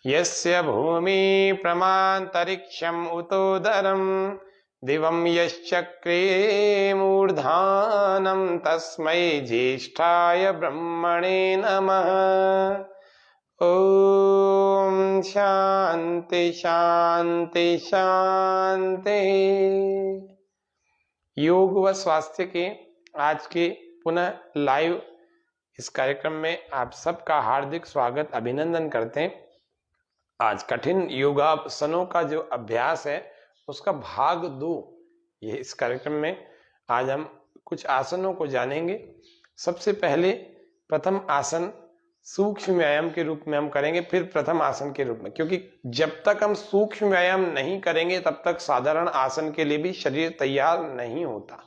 यस्य भूमि प्रमान्तरिक्षम् उतोदरं दिवं यश्चक्रे मूर्धानं तस्मै ज्येष्ठाय ब्रह्मणे नमः। ओम शांति शांति शांति। योग व स्वास्थ्य के आज के पुनः लाइव इस कार्यक्रम में आप सबका हार्दिक स्वागत अभिनंदन करते हैं। आज कठिन योगासनों का जो अभ्यास है उसका भाग 2 ये इस कार्यक्रम में आज हम कुछ आसनों को जानेंगे। सबसे पहले प्रथम आसन सूक्ष्म व्यायाम के रूप में हम करेंगे, फिर प्रथम आसन के रूप में, क्योंकि जब तक हम सूक्ष्म व्यायाम नहीं करेंगे तब तक साधारण आसन के लिए भी शरीर तैयार नहीं होता।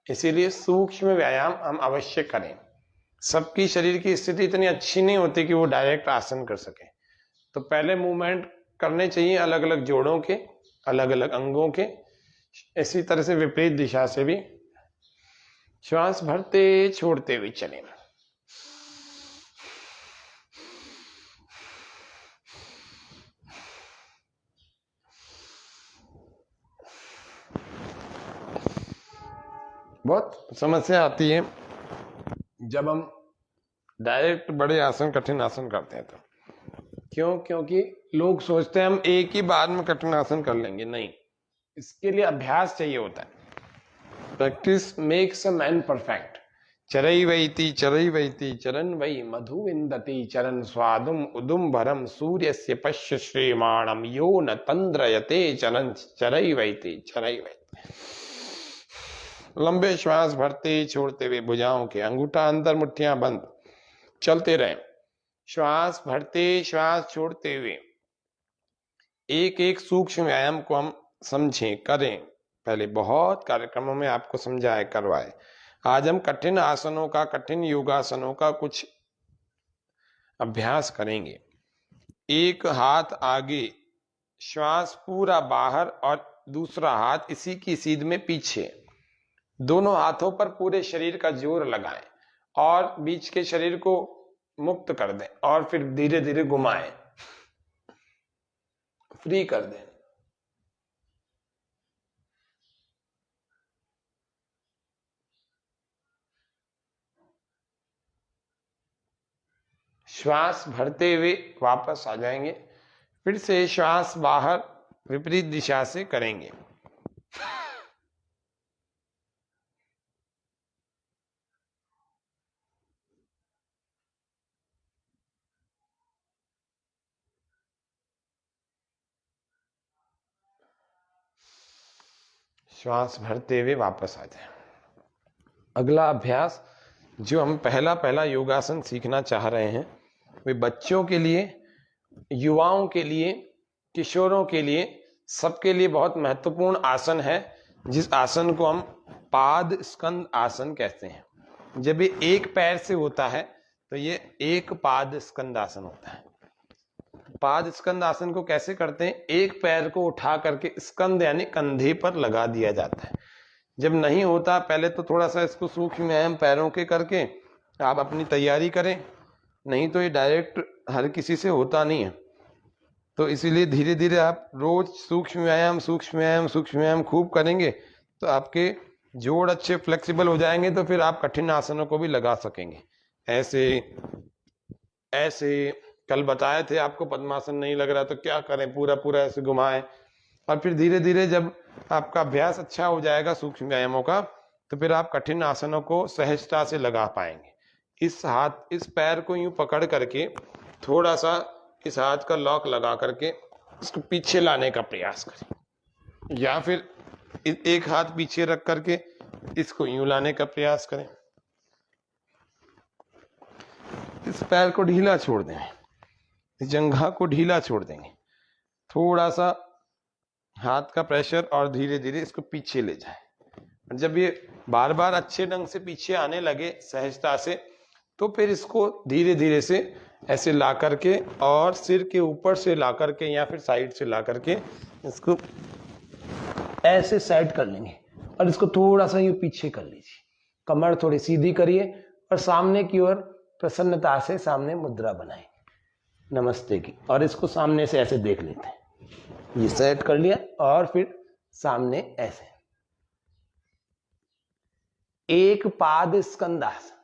इसीलिए सूक्ष्म व्यायाम हम अवश्य करें। सबकी शरीर की स्थिति इतनी अच्छी नहीं होती कि वो डायरेक्ट आसन कर सके, तो पहले मूवमेंट करने चाहिए अलग अलग जोड़ों के, अलग अलग अंगों के। इसी तरह से विपरीत दिशा से भी श्वास भरते छोड़ते हुए चलें। बहुत समस्या आती है जब हम डायरेक्ट बड़े आसन कठिन आसन करते हैं तो। क्योंकि लोग सोचते हैं हम एक ही बार में कठिन आसन कर लेंगे। नहीं, इसके लिए अभ्यास चाहिए होता है। Practice makes a man perfect. चरैवैति चरण वै मधु विन्दति चरण स्वादुम उदुम भरम सूर्यस्य पश्य श्रीमाणम यो न तंद्रयते चरण चरैवैति। लंबे श्वास भरते छोड़ते हुए भुजाओं के अंगूठा अंदर, मुट्ठियां बंद, चलते रहें। श्वास भरते श्वास छोड़ते हुए एक एक सूक्ष्म व्यायाम को हम समझें, करें। पहले बहुत कार्यक्रमों में आपको समझाए, करवाए। आज हम कठिन आसनों का, कठिन योगासनों का कुछ अभ्यास करेंगे। एक हाथ आगे, श्वास पूरा बाहर और दूसरा हाथ इसी की सीध में पीछे। दोनों हाथों पर पूरे शरीर का जोर लगाएं और बीच के शरीर को मुक्त कर दें और फिर धीरे धीरे घुमाएं, फ्री कर दें। श्वास भरते हुए वापस आ जाएंगे, फिर से श्वास बाहर विपरीत दिशा से करेंगे। श्वास भरते हुए वापस आ जाए। अगला अभ्यास जो हम पहला योगासन सीखना चाह रहे हैं, वे बच्चों के लिए, युवाओं के लिए, किशोरों के लिए, सबके लिए बहुत महत्वपूर्ण आसन है, जिस आसन को हम पाद स्कंद आसन कहते हैं। जब ये एक पैर से होता है तो ये एक पाद स्कंद आसन होता है। पाद स्कंद आसन को कैसे करते हैं? एक पैर को उठा करके स्कंद यानी कंधे पर लगा दिया जाता है। जब नहीं होता, पहले तो थोड़ा सा इसको सूक्ष्म व्यायाम पैरों के करके आप अपनी तैयारी करें, नहीं तो ये डायरेक्ट हर किसी से होता नहीं है। तो इसीलिए धीरे धीरे आप रोज सूक्ष्म व्यायाम खूब करेंगे तो आपके जोड़ अच्छे फ्लेक्सिबल हो जाएंगे, तो फिर आप कठिन आसनों को भी लगा सकेंगे। ऐसे कल बताए थे आपको पद्मासन नहीं लग रहा तो क्या करें, पूरा ऐसे घुमाएं और फिर धीरे धीरे जब आपका अभ्यास अच्छा हो जाएगा सूक्ष्म व्यायामों का, तो फिर आप कठिन आसनों को सहजता से लगा पाएंगे। इस पैर को यूं पकड़ करके थोड़ा सा इस हाथ का लॉक लगा करके इसको पीछे लाने का प्रयास करें, या फिर एक हाथ पीछे रख करके इसको यूं लाने का प्रयास करें। इस पैर को ढीला छोड़ दें, इस जंघा को ढीला छोड़ देंगे, थोड़ा सा हाथ का प्रेशर और धीरे धीरे इसको पीछे ले जाएं। जब ये बार बार अच्छे ढंग से पीछे आने लगे सहजता से, तो फिर इसको धीरे धीरे से ऐसे ला करके और सिर के ऊपर से ला करके या फिर साइड से ला करके इसको ऐसे साइड कर लेंगे और इसको थोड़ा सा यूं पीछे कर लीजिए। कमर थोड़ी सीधी करिए और सामने की ओर प्रसन्नता से सामने मुद्रा बनाएंगे नमस्ते की, और इसको सामने से ऐसे देख लेते हैं। ये सेट कर लिया और फिर सामने ऐसे एक पाद स्कंदासन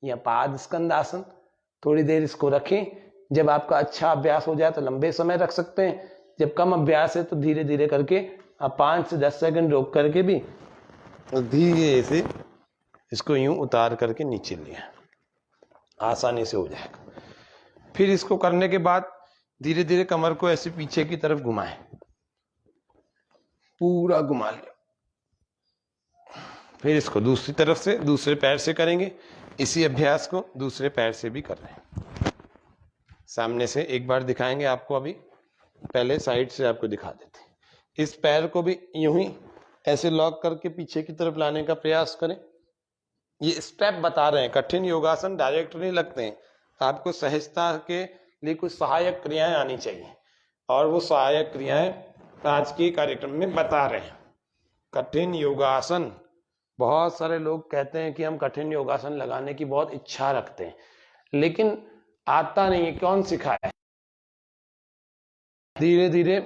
या पाद स्कंदासन। थोड़ी देर इसको रखें। जब आपका अच्छा अभ्यास हो जाए तो लंबे समय रख सकते हैं, जब कम अभ्यास है तो धीरे धीरे करके आप 5 से 10 सेकंड रोक करके भी धीरे से इसको यूं उतार करके नीचे लिया, आसानी से हो जाएगा। फिर इसको करने के बाद धीरे धीरे कमर को ऐसे पीछे की तरफ घुमाएं, पूरा घुमा लिया। फिर इसको दूसरी तरफ से दूसरे पैर से करेंगे। इसी अभ्यास को दूसरे पैर से भी कर रहे हैं। सामने से एक बार दिखाएंगे आपको, अभी पहले साइड से आपको दिखा देते हैं। इस पैर को भी यूं ही ऐसे लॉक करके पीछे की तरफ लाने का प्रयास करें। ये स्टेप बता रहे हैं, कठिन योगासन डायरेक्ट नहीं लगते हैं, आपको सहजता के लिए कुछ सहायक क्रियाएं आनी चाहिए, और वो सहायक क्रियाएं आज के कार्यक्रम में बता रहे हैं। कठिन योगासन, बहुत सारे लोग कहते हैं कि हम कठिन योगासन लगाने की बहुत इच्छा रखते हैं, लेकिन आता नहीं है, कौन सिखाया। धीरे धीरे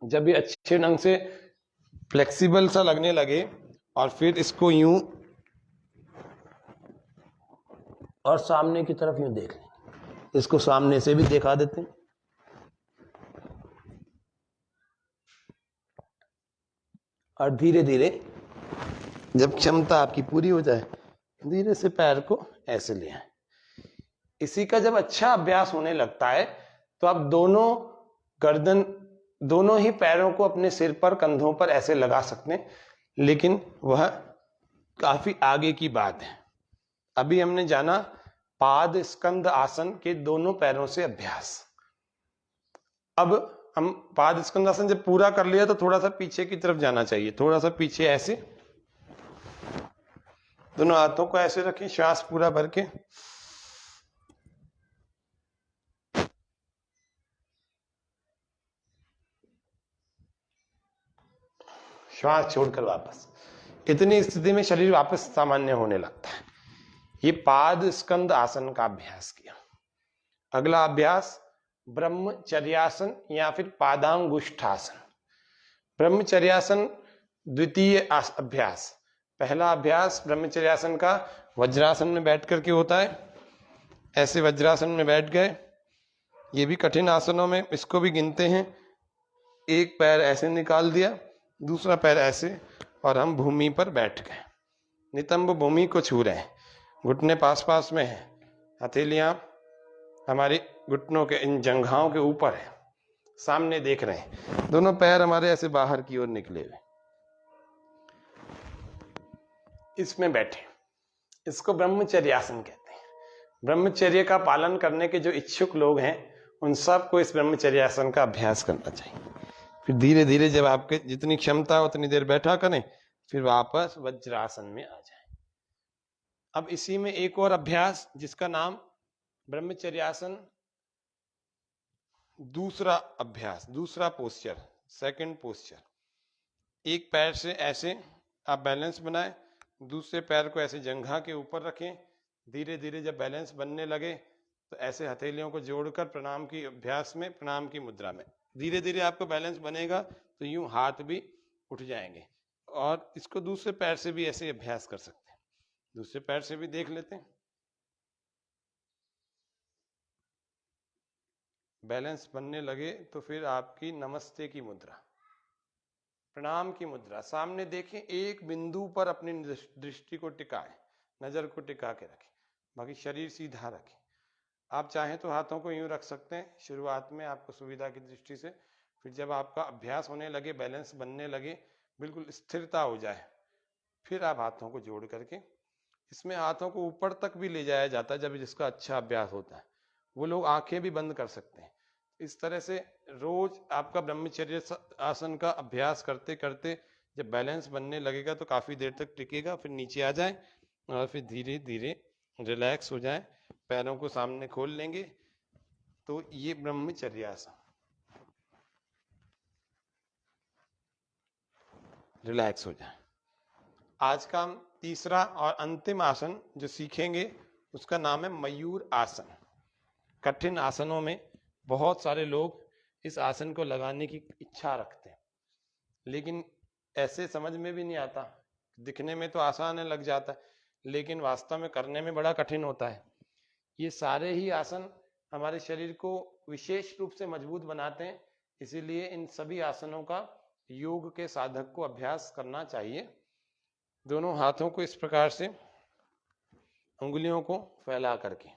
जब ये अच्छे ढंग से फ्लेक्सिबल सा लगने लगे, और फिर इसको यूं और सामने की तरफ यूं देख लें। इसको सामने से भी दिखा देते हैं। और धीरे धीरे जब क्षमता आपकी पूरी हो जाए, धीरे से पैर को ऐसे ले आए। इसी का जब अच्छा अभ्यास होने लगता है तो आप दोनों ही पैरों को अपने सिर पर, कंधों पर ऐसे लगा सकते हैं, लेकिन वह काफी आगे की बात है। अभी हमने जाना पाद स्कंद आसन के दोनों पैरों से अभ्यास। अब हम पाद स्कंद आसन जब पूरा कर लिया तो थोड़ा सा पीछे की तरफ जाना चाहिए, थोड़ा सा पीछे ऐसे दोनों हाथों को ऐसे रखें, श्वास पूरा भर के। श्वास छोड़कर वापस। इतनी स्थिति में शरीर वापस सामान्य होने लगता है। ये पाद स्कंद आसन का अभ्यास किया। अगला अभ्यास ब्रह्मचर्यासन या फिर पादांगुष्ठासन। ब्रह्मचर्यासन द्वितीय अभ्यास। पहला अभ्यास ब्रह्मचर्यासन का वज्रासन में बैठ करके होता है। ऐसे वज्रासन में बैठ गए, ये भी कठिन आसनों में इसको भी गिनते हैं। एक पैर ऐसे निकाल दिया, दूसरा पैर ऐसे, और हम भूमि पर बैठ गए। नितंब भूमि को छू रहे हैं, घुटने पास पास में है, हथेलियां हमारी घुटनों के इन जंघाओं के ऊपर है, सामने देख रहे हैं। दोनों पैर हमारे ऐसे बाहर की ओर निकले हुए, इसमें बैठे। इसको ब्रह्मचर्यासन कहते हैं। ब्रह्मचर्य का पालन करने के जो इच्छुक लोग हैं, उन सबको इस ब्रह्मचर्यासन का अभ्यास करना चाहिए। फिर धीरे धीरे जब आपके जितनी क्षमता हो उतनी देर बैठा करें, फिर वापस वज्रासन में आ जाए। अब इसी में एक और अभ्यास जिसका नाम ब्रह्मचर्यासन दूसरा अभ्यास, दूसरा पोस्चर, सेकंड पोस्चर। एक पैर से ऐसे आप बैलेंस बनाएं, दूसरे पैर को ऐसे जंघा के ऊपर रखें। धीरे धीरे जब बैलेंस बनने लगे तो ऐसे हथेलियों को जोड़कर प्रणाम की अभ्यास में, प्रणाम की मुद्रा में धीरे धीरे आपको बैलेंस बनेगा तो यूं हाथ भी उठ जाएंगे। और इसको दूसरे पैर से भी ऐसे अभ्यास कर सकते हैं। दूसरे पैर से भी देख लेते हैं। बैलेंस बनने लगे तो फिर आपकी नमस्ते की मुद्रा, प्रणाम की मुद्रा। सामने देखें, एक बिंदु पर अपनी दृष्टि को टिकाएं, नजर को टिका के रखें, बाकी शरीर सीधा रखें। आप चाहें तो हाथों को यूं रख सकते हैं शुरुआत में आपको सुविधा की दृष्टि से। फिर जब आपका अभ्यास होने लगे, बैलेंस बनने लगे, बिल्कुल स्थिरता हो जाए, फिर आप हाथों को जोड़ करके, इसमें हाथों को ऊपर तक भी ले जाया जाता है। जब जिसका अच्छा अभ्यास होता है वो लोग आंखें भी बंद कर सकते हैं। इस तरह से रोज आपका ब्रह्मचर्य आसन का अभ्यास करते करते जब बैलेंस बनने लगेगा तो काफी देर तक टिकेगा। फिर नीचे आ जाए और फिर धीरे धीरे रिलैक्स हो जाए, पैरों को सामने खोल लेंगे। तो ये ब्रह्मचर्यासन, रिलैक्स हो जाए। आज का हम तीसरा और अंतिम आसन जो सीखेंगे उसका नाम है मयूर आसन। कठिन आसनों में बहुत सारे लोग इस आसन को लगाने की इच्छा रखते हैं, लेकिन ऐसे समझ में भी नहीं आता। दिखने में तो आसान है, लग जाता है, लेकिन वास्तव में करने में बड़ा कठिन होता है। ये सारे ही आसन हमारे शरीर को विशेष रूप से मजबूत बनाते हैं, इसीलिए इन सभी आसनों का योग के साधक को अभ्यास करना चाहिए। दोनों हाथों को इस प्रकार से उंगलियों को फैला करके,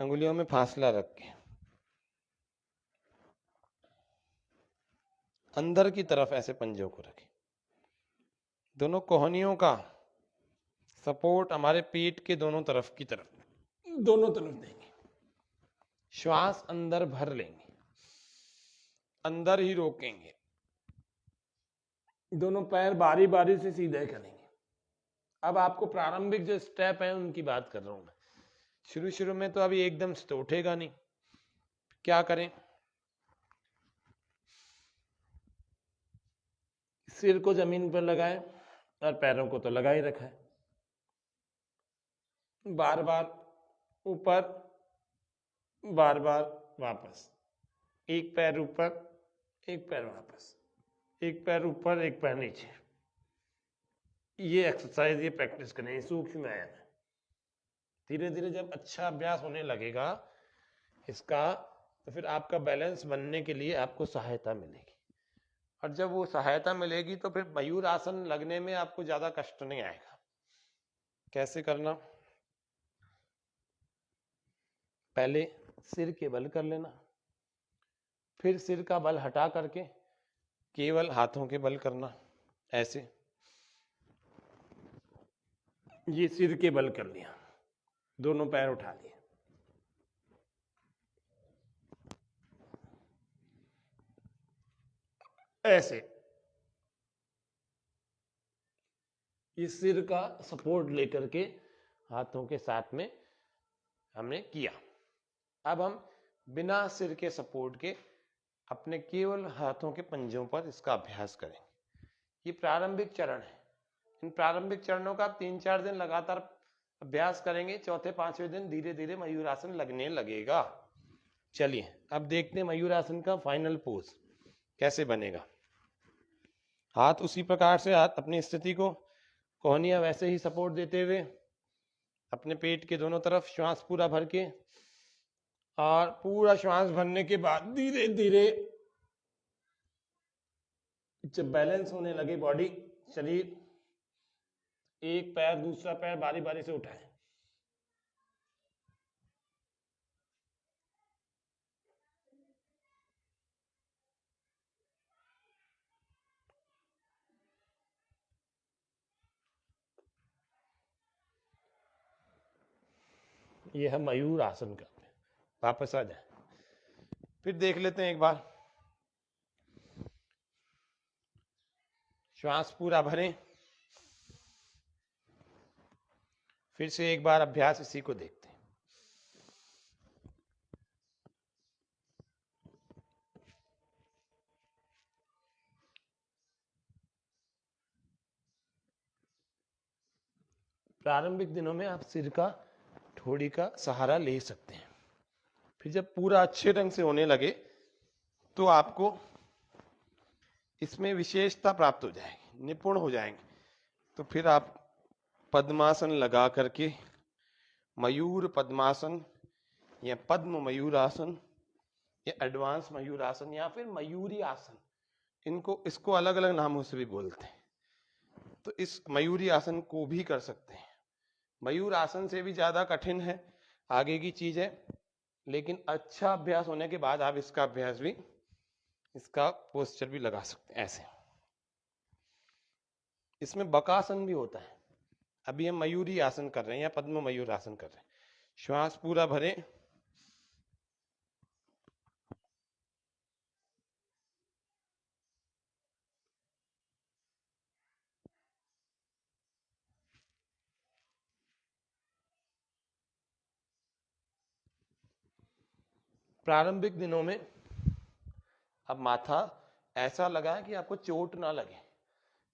उंगलियों में फासला रख के अंदर की तरफ ऐसे पंजों को रखें। दोनों कोहनियों का सपोर्ट हमारे पेट के दोनों तरफ देंगे। श्वास अंदर भर लेंगे, अंदर ही रोकेंगे। दोनों पैर बारी बारी से सीधे करेंगे। अब आपको प्रारंभिक जो स्टेप है उनकी बात कर रहा हूं मैं। शुरू में तो अभी एकदम से तो उठेगा नहीं। क्या करें? सिर को जमीन पर लगाएं और पैरों को तो लगा ही रखा है। बार बार ऊपर, बार बार वापस, एक पैर ऊपर, एक पैर वापस, एक पैर ऊपर, एक पैर नीचे। ये एक्सरसाइज, ये प्रैक्टिस करें, सूक्ष्म व्यायाम है। धीरे धीरे जब अच्छा अभ्यास होने लगेगा इसका, तो फिर आपका बैलेंस बनने के लिए आपको सहायता मिलेगी, और जब वो सहायता मिलेगी तो फिर मयूर आसन लगने में आपको ज्यादा कष्ट नहीं आएगा। कैसे करना? पहले सिर के बल कर लेना, फिर सिर का बल हटा करके केवल हाथों के बल करना। ऐसे ये सिर के बल कर लिया, दोनों पैर उठा लिए, ऐसे ये सिर का सपोर्ट लेकर के हाथों के साथ में हमने किया। अब हम बिना सिर के सपोर्ट के अपने केवल हाथों के पंजों पर इसका अभ्यास करें। ये प्रारंभिक चरण है। इन प्रारंभिक चरणों का 3-4 दिन लगातार अभ्यास करेंगे, चौथे 5वें दिन धीरे धीरे मयूरासन लगने लगेगा। चलिए अब देखते हैं मयूरासन का फाइनल पोज कैसे बनेगा। हाथ उसी प्रकार से, हाथ अपनी स्थिति को कोहनियां वैसे ही सपोर्ट देते हुए अपने पेट के दोनों तरफ श्वास पूरा भर के, और पूरा श्वास भरने के बाद धीरे धीरे जब बैलेंस होने लगे बॉडी, शरीर, एक पैर दूसरा पैर बारी बारी से उठाएं। ये हम मयूर आसन करते हैं। वापस आ जाए, फिर देख लेते हैं एक बार। श्वास पूरा भरें, फिर से एक बार अभ्यास इसी को देखते हैं। प्रारंभिक दिनों में आप सिर का, ठोड़ी का सहारा ले सकते हैं। फिर जब पूरा अच्छे ढंग से होने लगे तो आपको इसमें विशेषता प्राप्त हो जाएगी, निपुण हो जाएंगे, तो फिर आप पद्मासन लगा करके मयूर पद्मासन या पद्म मयूरासन या एडवांस मयूरासन या फिर मयूरी आसन, इसको अलग अलग नामों से भी बोलते हैं, तो इस मयूरी आसन को भी कर सकते हैं। मयूर आसन से भी ज्यादा कठिन है, आगे की चीज है, लेकिन अच्छा अभ्यास होने के बाद आप इसका अभ्यास भी, इसका पोस्चर भी लगा सकते हैं ऐसे। इसमें बकासन भी होता है। अभी हम मयूरी आसन कर रहे हैं या पद्म मयूर आसन कर रहे हैं। श्वास पूरा भरें, प्रारंभिक दिनों में अब माथा ऐसा लगा है कि आपको चोट ना लगे,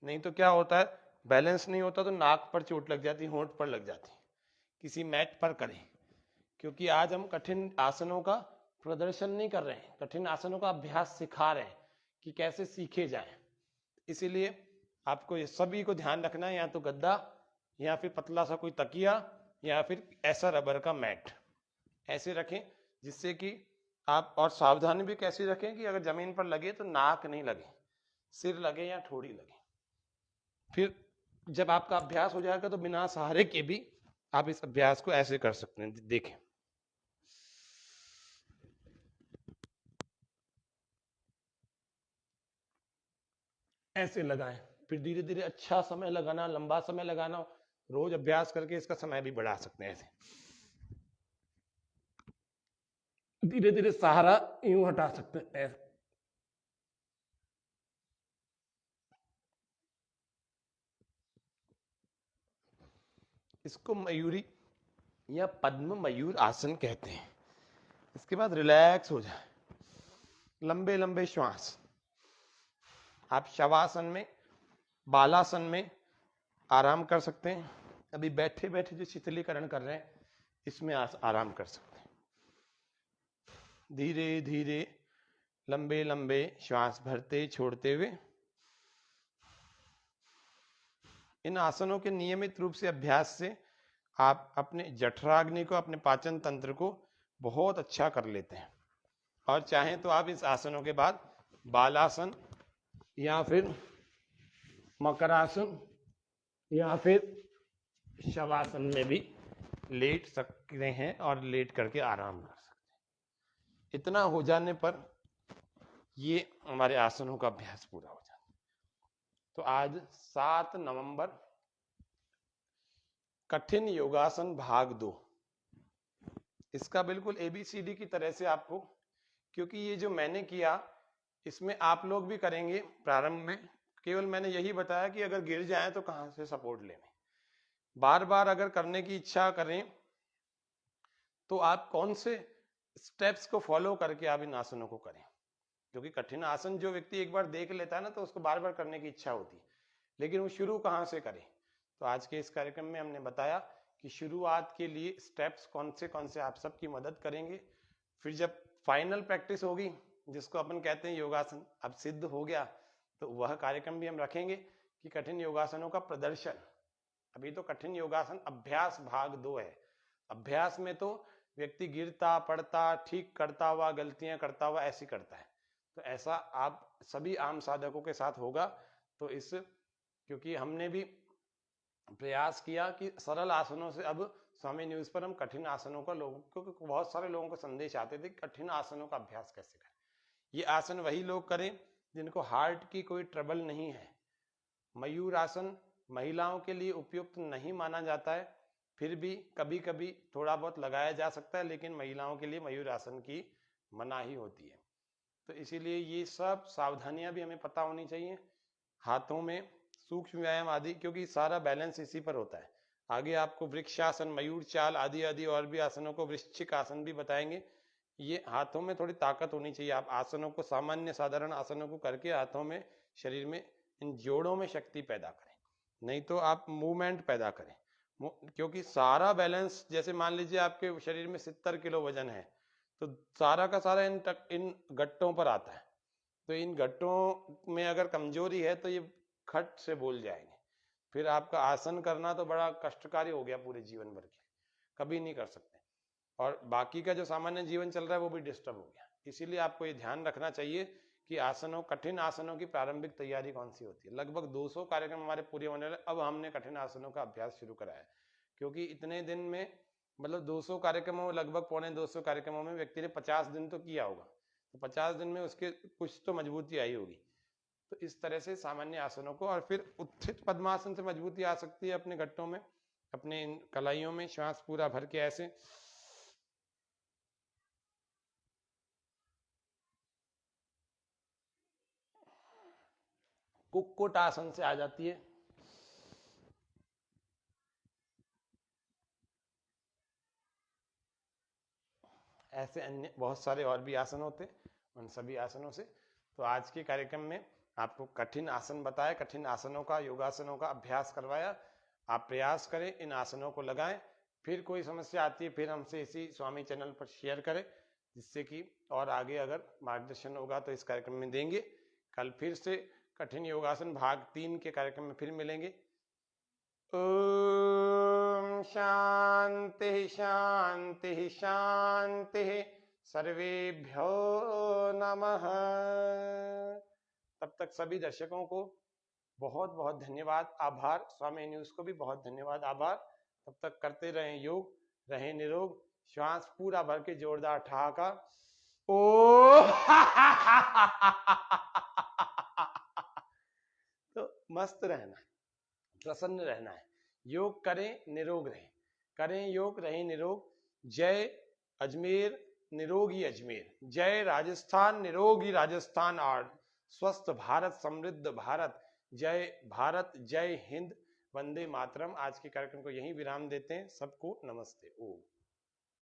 नहीं तो क्या होता है बैलेंस नहीं होता तो नाक पर चोट लग जाती, होंठ पर लग जाती। किसी मैट पर करें, क्योंकि आज हम कठिन आसनों का प्रदर्शन नहीं कर रहे हैं, कठिन आसनों का अभ्यास सिखा रहे हैं कि कैसे सीखे जाएं। इसीलिए आपको ये सभी को ध्यान रखना है, या तो गद्दा या फिर पतला सा कोई तकिया या फिर ऐसा रबर का मैट ऐसे रखें, जिससे कि आप, और सावधानी भी कैसे रखें कि अगर जमीन पर लगे तो नाक नहीं लगे, सिर लगे या ठोड़ी लगे। फिर जब आपका अभ्यास हो जाएगा तो बिना सहारे के भी आप इस अभ्यास को ऐसे कर सकते हैं। देखें, ऐसे लगाएं, फिर धीरे धीरे अच्छा समय लगाना, लंबा समय लगाना, रोज अभ्यास करके इसका समय भी बढ़ा सकते हैं। ऐसे धीरे धीरे सहारा यूं हटा सकते हैं ऐसे। इसको मयूरी या पद्म मयूर आसन कहते हैं। इसके बाद रिलैक्स हो जाए, लंबे लंबे श्वास। आप शवासन में, बालासन में आराम कर सकते हैं। अभी बैठे बैठे जो शीतलीकरण कर रहे हैं इसमें आराम कर सकते हैं। धीरे धीरे लंबे लंबे श्वास भरते छोड़ते हुए। इन आसनों के नियमित रूप से अभ्यास से आप अपने जठराग्नि को, अपने पाचन तंत्र को बहुत अच्छा कर लेते हैं। और चाहें तो आप इस आसनों के बाद बालासन या फिर मकरासन या फिर शवासन में भी लेट सकते हैं और लेट करके आराम कर सकते हैं। इतना हो जाने पर ये हमारे आसनों का अभ्यास पूरा हो जाता है। तो आज 7 नवंबर कठिन योगासन भाग 2, इसका बिल्कुल ABCD की तरह से आपको, क्योंकि ये जो मैंने किया इसमें आप लोग भी करेंगे प्रारंभ में। केवल मैंने यही बताया कि अगर गिर जाए तो कहां से सपोर्ट लें। बार बार अगर करने की इच्छा करें तो आप कौन से स्टेप्स को फॉलो करके आप इन आसनों को करें, क्योंकि कठिन आसन जो व्यक्ति एक बार देख लेता है ना तो उसको बार बार करने की इच्छा होती है, लेकिन वो शुरू कहां से करे। तो आज के इस कार्यक्रम में हमने बताया कि शुरुआत के लिए स्टेप्स कौन से आप सबकी मदद करेंगे। फिर जब फाइनल प्रैक्टिस होगी, जिसको अपन कहते हैं योगासन, अब सिद्ध हो गया, तो वह कार्यक्रम भी हम रखेंगे कि कठिन योगासनों का प्रदर्शन। अभी तो कठिन योगासन अभ्यास भाग 2 है। अभ्यास में तो व्यक्ति गिरता पड़ता, ठीक करता हुआ, गलतियां करता हुआ ऐसी करता है। तो ऐसा आप सभी आम साधकों के साथ होगा। तो इस, क्योंकि हमने भी प्रयास किया कि सरल आसनों से अब स्वामी न्यूज पर हम कठिन आसनों का लोगों, क्योंकि बहुत सारे लोगों को संदेश आते थे कठिन आसनों का अभ्यास कैसे करें। ये आसन वही लोग करें जिनको हार्ट की कोई ट्रबल नहीं है। मयूर आसन महिलाओं के लिए उपयुक्त नहीं माना जाता है, फिर भी कभी कभी थोड़ा बहुत लगाया जा सकता है, लेकिन महिलाओं के लिए मयूर आसन की मनाही होती है। तो इसीलिए ये सब सावधानियां भी हमें पता होनी चाहिए। हाथों में सूक्ष्म व्यायाम आदि, क्योंकि सारा बैलेंस इसी पर होता है। आगे आपको वृक्षासन, मयूर चाल आदि आदि और भी आसनों को, वृश्चिक आसन भी बताएंगे। ये हाथों में थोड़ी ताकत होनी चाहिए। आप आसनों को, सामान्य साधारण आसनों को करके हाथों में, शरीर में, इन जोड़ों में शक्ति पैदा करें, नहीं तो आप मूवमेंट पैदा करें। क्योंकि सारा बैलेंस, जैसे मान लीजिए आपके शरीर में 70 किलो वजन है, तो सारा का सारा इन गट्टों पर आता है। तो इन गट्टों में अगर कमजोरी है तो ये खट से बोल जाएंगे, फिर आपका आसन करना तो बड़ा कष्टकारी हो गया पूरे जीवन भर के लिए, कभी नहीं कर सकते। और बाकी का जो सामान्य जीवन चल रहा है वो भी डिस्टर्ब हो गया। इसीलिए आपको ये ध्यान रखना चाहिए कि आसनों, कठिन आसनों की प्रारंभिक तैयारी कौन सी होती है। लगभग 200 कार्यक्रम हमारे पूरे होने वाले, अब हमने कठिन आसनों का अभ्यास शुरू कराया, क्योंकि इतने दिन में, मतलब 200 कार्यक्रमों में, लगभग 250 कार्यक्रमों में व्यक्ति ने 50 दिन तो किया होगा, तो 50 दिन में उसके कुछ तो मजबूती आई होगी। तो इस तरह से सामान्य आसनों को, और फिर उत्थित पद्मासन से मजबूती आ सकती है अपने घट्टों में, अपने इन कलाइयों में। श्वास पूरा भर के ऐसे, कुक्कुट आसन से आ जाती है। ऐसे अन्य बहुत सारे और भी आसन होते हैं, उन सभी आसनों से। तो आज के कार्यक्रम में आपको कठिन आसन बताए, कठिन आसनों का, योगासनों का अभ्यास करवाया। आप प्रयास करें, इन आसनों को लगाएं। फिर कोई समस्या आती है फिर हमसे इसी स्वामी चैनल पर शेयर करें, जिससे कि और आगे अगर मार्गदर्शन होगा तो इस कार्यक्रम में देंगे। कल फिर से कठिन योगासन भाग 3 के कार्यक्रम में फिर मिलेंगे। ओम शांति शांति शांति, सर्वेभ्यो नमः। तब तक सभी दर्शकों को बहुत बहुत धन्यवाद, आभार। स्वामी न्यूज को भी बहुत धन्यवाद, आभार। तब तक करते रहें योग, रहें निरोग। श्वास पूरा भर के जोरदार ठहाका। ओ तो मस्त रहना, प्रसन्न रहना है। योग करें, निरोग रहें। करें योग, रहें निरोग। जय अजमेर, निरोगी अजमेर। जय राजस्थान, निरोगी राजस्थान। और स्वस्थ भारत, समृद्ध भारत। जय भारत, जय हिंद, वंदे मातरम। आज के कार्यक्रम को यहीं विराम देते हैं। सबको नमस्ते। ओम।